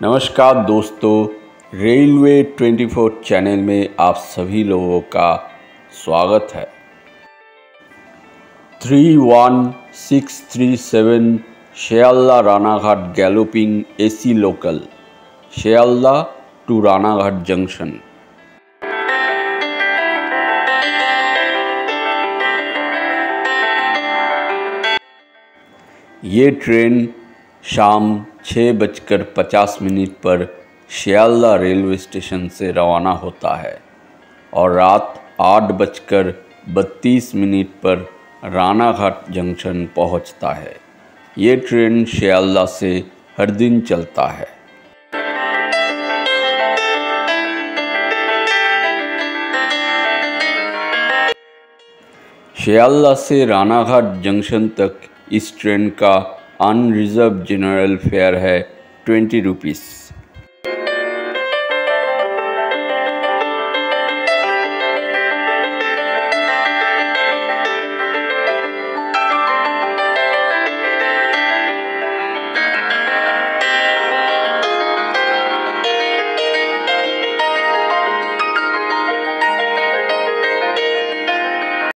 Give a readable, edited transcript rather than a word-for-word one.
नमस्कार दोस्तों, railway 24 channel में आप सभी लोगों का स्वागत है। 31637 Sealdah Ranaghat galloping AC local, Sealdah to Ranaghat junction. ये ट्रेन शाम 6:50 पर शियालदा रेलवे स्टेशन से रवाना होता है और रात 8:32 पर रानाघाट जंक्शन पहुंचता है। ये ट्रेन शियालदा से हर दिन चलता है। शियालदा से रानाघाट जंक्शन तक इस ट्रेन का अनरिजर्व जनरल फेयर है 20 रुपीस।